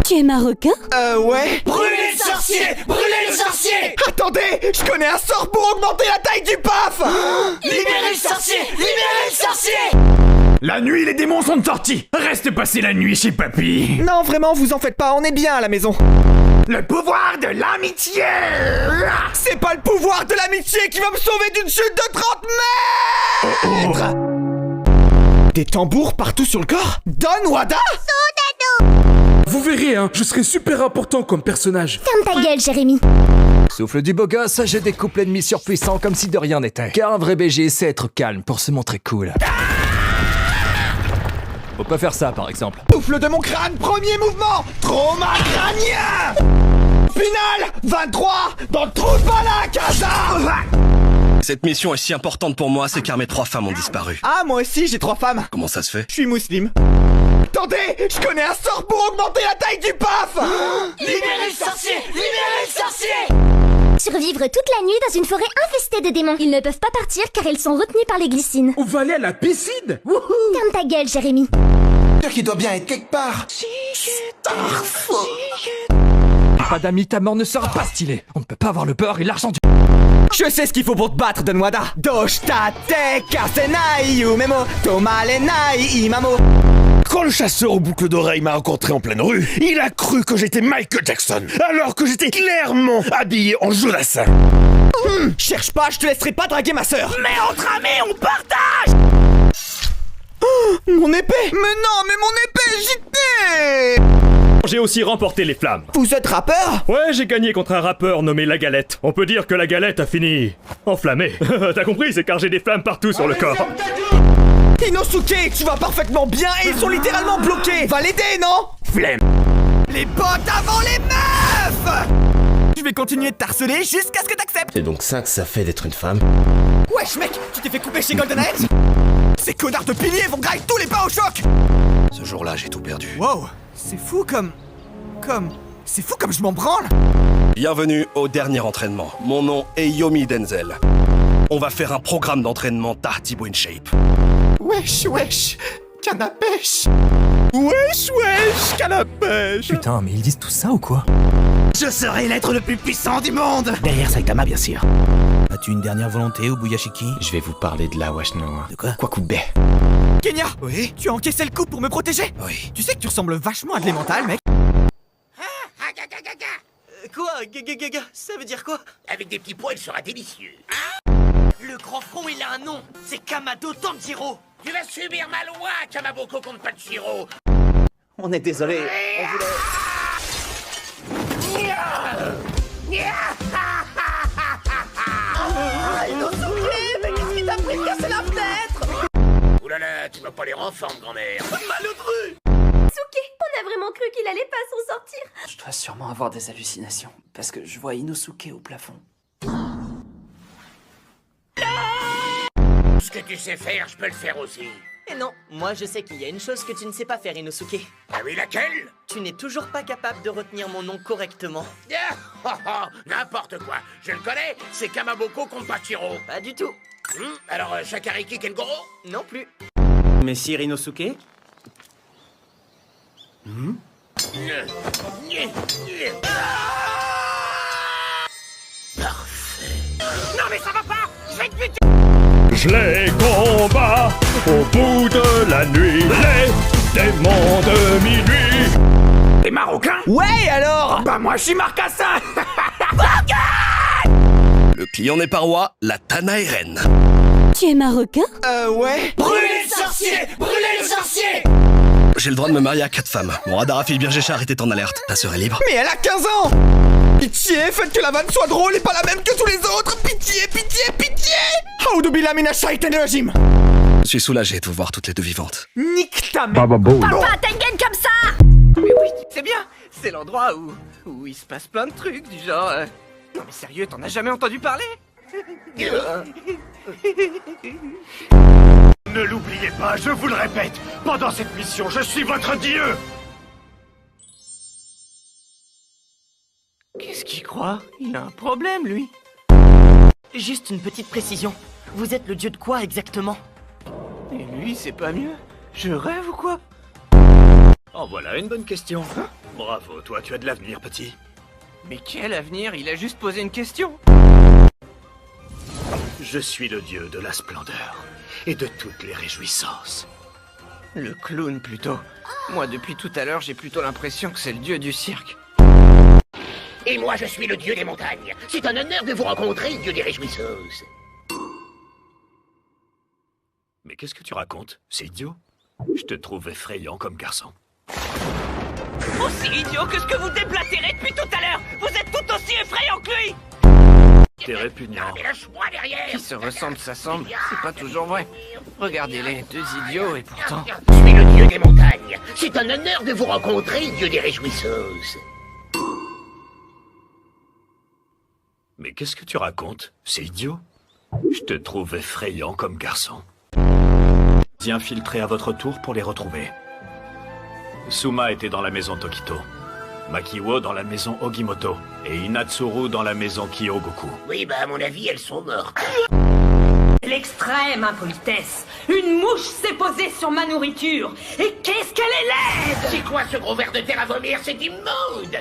Tu es marocain? Ouais. Brûlez le sorcier! Brûlez le sorcier! Attendez, je connais un sort pour augmenter la taille du paf. Libérez le sorcier! Libérez le sorcier! La nuit, les démons sont sortis. Reste passer la nuit chez Papy. Non, vraiment, vous en faites pas, on est bien à la maison. Le pouvoir de l'amitié. C'est pas le pouvoir de l'amitié qui va me sauver d'une chute de 30 mètres. Des tambours partout sur le corps? Don Wada? Vous verrez, hein, je serai super important comme personnage. Ferme ta gueule, Jérémy. Souffle du beau gosse, j'ai des couplets de mi-surpuissants comme si de rien n'était. Car un vrai BG sait être calme pour se montrer cool. Faut pas faire ça, par exemple. Souffle de mon crâne, premier mouvement. Trauma crânien. Final 23 dans le trou de balle, Casa. Cette mission est si importante pour moi, c'est car mes 3 femmes ont disparu. Ah, moi aussi, j'ai 3 femmes. Comment ça se fait? Je suis musulman. Attendez, je connais un sort pour augmenter la taille du paf. Libérez le sorcier! Libérez le sorcier! Survivre toute la nuit dans une forêt infestée de démons. Ils ne peuvent pas partir car ils sont retenus par les glycines. On va aller à la piscine. Wouhou. Ferme ta gueule, Jérémy. Qui doit bien être quelque part. Pas d'amis, ta mort ne sera pas stylée. On ne peut pas avoir le beurre et l'argent du... Je sais ce qu'il faut pour te battre, Don Wada. Doshtate kasenai yumemo tomare nai imamo. Quand le chasseur aux boucles d'oreilles m'a rencontré en pleine rue, il a cru que j'étais Michael Jackson, alors que j'étais clairement habillé en Jodassin. Cherche pas, je te laisserai pas draguer ma sœur. Mais entre amis, on partage. Mon épée. Mais non, mais mon épée, j'y tenais. J'ai aussi remporté les flammes. Vous êtes rappeur? Ouais, j'ai gagné contre un rappeur nommé La Galette. On peut dire que La Galette a fini enflammée. T'as compris, c'est car j'ai des flammes partout sur le corps. Inosuke, tu vas parfaitement bien et ils sont littéralement bloqués. Va l'aider, non? Flemme. Les bottes avant les meufs. Je vais continuer de t'harceler jusqu'à ce que t'acceptes. C'est donc ça que ça fait d'être une femme? Wesh mec, tu t'es fait couper chez Golden Heads? Ces connards de piliers vont grailler tous les pas au choc. Ce jour-là, j'ai tout perdu. Wow, c'est fou comme... C'est fou comme je m'en branle. Bienvenue au dernier entraînement. Mon nom est Yomi Denzel. On va faire un programme d'entraînement Tartibo in Shape. Wesh, canne à pêche. Wesh, canne à pêche. Putain, mais ils disent tout ça ou quoi? Je serai l'être le plus puissant du monde. Derrière Saitama, bien sûr. As-tu une dernière volonté, Ubuyashiki? Je vais vous parler de la Washnoa. De quoi? Kwakubé. Kenya. Oui? Tu as encaissé le coup pour me protéger? Oui. Tu sais que tu ressembles vachement à de l'émental, mec. Quoi? Ça veut dire quoi? Avec des petits pois, il sera délicieux. Le grand front, il a un nom. C'est Kamado Tanjiro. Tu vas subir ma loi, Kamaboko contre Pachiro. On est désolé. Oulala, tu vas pas les renforcer, grand-mère. Souké, on a vraiment cru qu'il allait pas s'en sortir. Je dois sûrement avoir des hallucinations, parce que je vois Inosuke au plafond. Ce que tu sais faire, je peux le faire aussi. Et non, moi je sais qu'il y a une chose que tu ne sais pas faire, Inosuke. Ah oui, laquelle? Tu n'es toujours pas capable de retenir mon nom correctement. N'importe quoi. Je le connais, c'est Kamaboko contre Pachiro. Pas du tout. Alors, Shakariki Kengoro? Non plus. Messire Inosuke? Parfait. Non mais ça va pas! Je vais te buter! Je les combats au bout de la nuit. Les démons de minuit. T'es marocain? Ouais, alors? Bah moi je suis marcassin. Le client n'est pas roi, la Tana est reine. Tu es marocain? Ouais. Brûlez le sorcier! Brûlez le sorcier! J'ai le droit de me marier à 4 femmes. Mon radar à fil Birgéchard était en alerte. Ta sœur est libre. Mais elle a 15 ans. Pitié, faites que la vanne soit drôle et pas la même que tous les autres. Pitié. Audubillah mina shaitanir rajim. Je suis soulagé de vous voir toutes les deux vivantes. Nique ta mère. Parle pas à Tengen comme ça. Mais oui, c'est bien. C'est l'endroit où il se passe plein de trucs du genre... Non mais sérieux, t'en as jamais entendu parler? Ne l'oubliez pas, je vous le répète, pendant cette mission, je suis votre dieu. Qu'est-ce qu'il croit? Il a un problème, lui. Juste une petite précision. Vous êtes le dieu de quoi exactement? Et lui, c'est pas mieux? Je rêve ou quoi? Oh voilà une bonne question. Bravo, toi, tu as de l'avenir, petit. Mais quel avenir? Il a juste posé une question. Je suis le dieu de la splendeur et de toutes les réjouissances. Le clown, plutôt. Moi, depuis tout à l'heure, j'ai plutôt l'impression que c'est le dieu du cirque. Et moi, je suis le dieu des montagnes. C'est un honneur de vous rencontrer, dieu des réjouissances. Mais qu'est-ce que tu racontes? C'est idiot. Je te trouve effrayant comme garçon. Aussi idiot que ce que vous déblatérez depuis tout à l'heure. Vous êtes tout aussi effrayant que lui. T'es répugnant. Mais lâche-moi derrière. Qui se ressemble s'assemble, c'est pas toujours vrai. Regardez-les, deux idiots et pourtant... Je suis le dieu des montagnes. C'est un honneur de vous rencontrer, dieu des réjouissances. Mais qu'est-ce que tu racontes? C'est idiot. Je te trouve effrayant comme garçon. Infiltrez à votre tour pour les retrouver. Suma était dans la maison Tokito, Makiwo dans la maison Ogimoto, et Inatsuru dans la maison Kyogoku. Oui, bah à mon avis, elles sont mortes. L'extrême impolitesse. Une mouche s'est posée sur ma nourriture. Et qu'est-ce qu'elle est laide! C'est quoi ce gros ver de terre à vomir? C'est immonde!